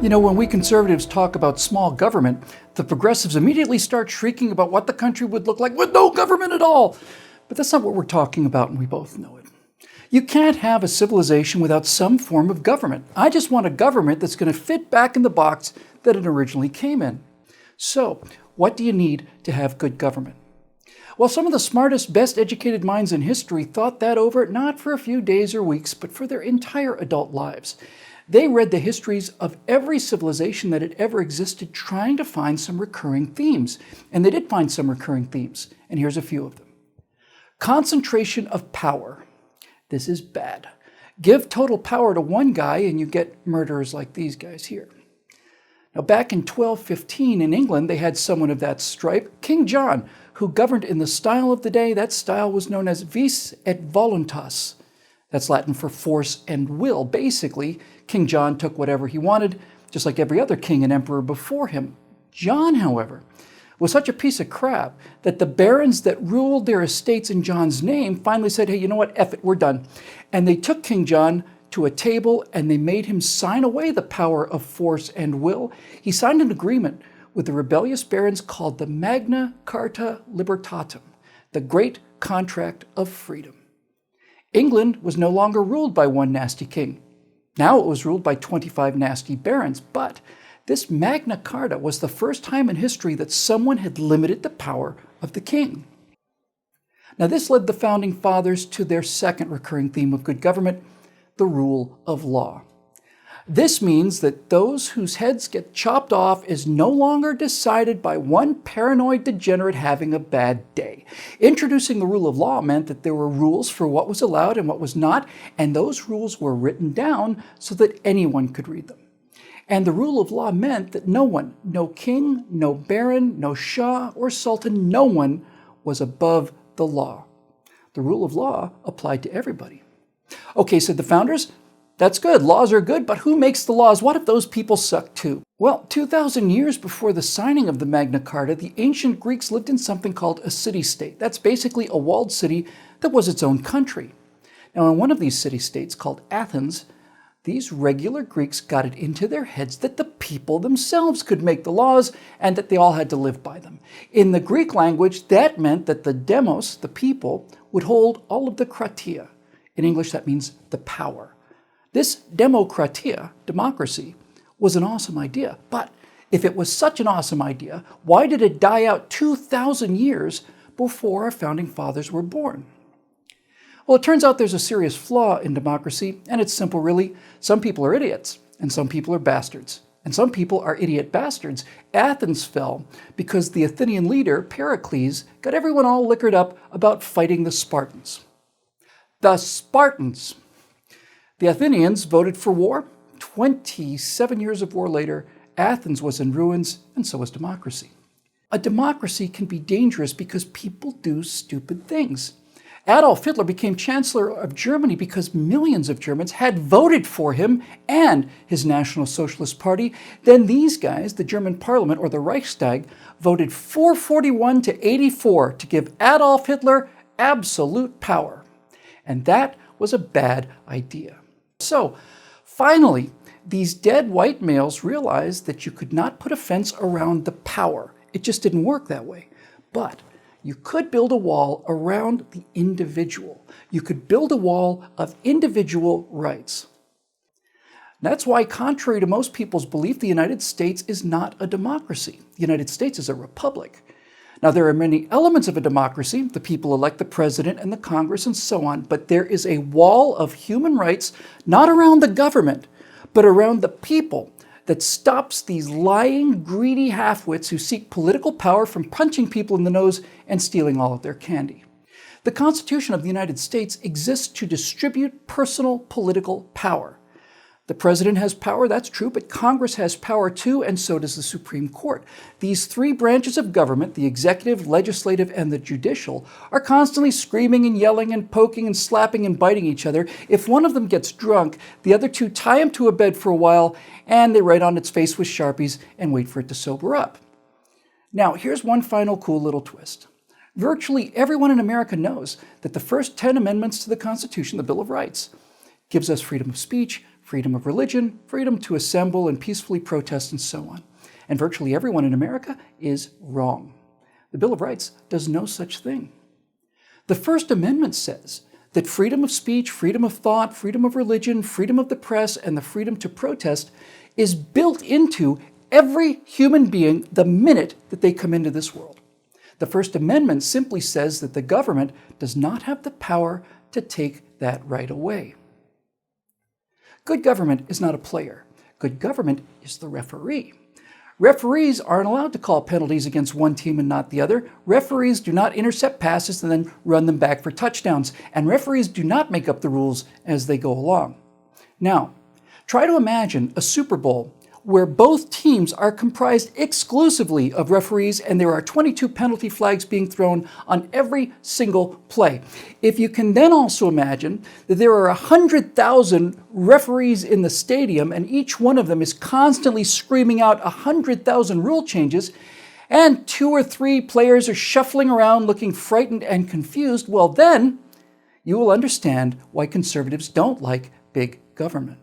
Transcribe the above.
You know, when we conservatives talk about small government, the progressives immediately start shrieking about what the country would look like with no government at all. But that's not what we're talking about, and we both know it. You can't have a civilization without some form of government. I just want a government that's going to fit back in the box that it originally came in. So, what do you need to have good government? Well, some of the smartest, best educated minds in history thought that over not for a few days or weeks, but for their entire adult lives. They read the histories of every civilization that had ever existed, trying to find some recurring themes. And they did find some recurring themes, and here's a few of them. Concentration of power. This is bad. Give total power to one guy and you get murderers like these guys here. Now, back in 1215 in England, they had someone of that stripe, King John, who governed in the style of the day. That style was known as vis et voluntas. That's Latin for force and will. Basically, King John took whatever he wanted, just like every other king and emperor before him. John, however, was such a piece of crap that the barons that ruled their estates in John's name finally said, hey, you know what, F it, we're done. And they took King John to a table and they made him sign away the power of force and will. He signed an agreement with the rebellious barons called the Magna Carta Libertatum, the Great Contract of Freedom. England was no longer ruled by one nasty king. Now it was ruled by 25 nasty barons, but this Magna Carta was the first time in history that someone had limited the power of the king. Now this led the Founding Fathers to their second recurring theme of good government, the rule of law. This means that those whose heads get chopped off is no longer decided by one paranoid degenerate having a bad day. Introducing the rule of law meant that there were rules for what was allowed and what was not, and those rules were written down so that anyone could read them. And the rule of law meant that no one, no king, no baron, no shah or sultan, no one was above the law. The rule of law applied to everybody. Okay, said the founders, that's good, laws are good, but who makes the laws? What if those people suck too? Well, 2,000 years before the signing of the Magna Carta, the ancient Greeks lived in something called a city-state. That's basically a walled city that was its own country. Now, in one of these city-states called Athens, these regular Greeks got it into their heads that the people themselves could make the laws and that they all had to live by them. In the Greek language, that meant that the demos, the people, would hold all of the kratia. In English, that means the power. This demokratia, democracy, was an awesome idea. But if it was such an awesome idea, why did it die out 2,000 years before our founding fathers were born? Well, it turns out there's a serious flaw in democracy, and it's simple, really. Some people are idiots, and some people are bastards. And some people are idiot bastards. Athens fell because the Athenian leader, Pericles, got everyone all liquored up about fighting the Spartans. The Spartans! The Athenians voted for war. 27 years of war later, Athens was in ruins, and so was democracy. A democracy can be dangerous because people do stupid things. Adolf Hitler became Chancellor of Germany because millions of Germans had voted for him and his National Socialist Party. Then these guys, the German Parliament, or the Reichstag, voted 441 to 84 to give Adolf Hitler absolute power. And that was a bad idea. So, finally, these dead white males realized that you could not put a fence around the power. It just didn't work that way. But you could build a wall around the individual. You could build a wall of individual rights. That's why, contrary to most people's belief, the United States is not a democracy. The United States is a republic. Now, there are many elements of a democracy. The people elect the president and the Congress and so on, but there is a wall of human rights, not around the government, but around the people, that stops these lying, greedy half-wits who seek political power from punching people in the nose and stealing all of their candy. The Constitution of the United States exists to distribute personal political power. The president has power, that's true, but Congress has power too, and so does the Supreme Court. These three branches of government, the executive, legislative, and the judicial, are constantly screaming and yelling and poking and slapping and biting each other. If one of them gets drunk, the other two tie him to a bed for a while, and they write on its face with Sharpies and wait for it to sober up. Now, here's one final cool little twist. Virtually everyone in America knows that the first 10 amendments to the Constitution, the Bill of Rights, gives us freedom of speech, freedom of religion, freedom to assemble and peacefully protest, and so on. And virtually everyone in America is wrong. The Bill of Rights does no such thing. The First Amendment says that freedom of speech, freedom of thought, freedom of religion, freedom of the press, and the freedom to protest is built into every human being the minute that they come into this world. The First Amendment simply says that the government does not have the power to take that right away. Good government is not a player. Good government is the referee. Referees aren't allowed to call penalties against one team and not the other. Referees do not intercept passes and then run them back for touchdowns. And referees do not make up the rules as they go along. Now, try to imagine a Super Bowl where both teams are comprised exclusively of referees and there are 22 penalty flags being thrown on every single play. If you can then also imagine that there are 100,000 referees in the stadium and each one of them is constantly screaming out 100,000 rule changes, and 2 or 3 players are shuffling around looking frightened and confused, well then you will understand why conservatives don't like big government.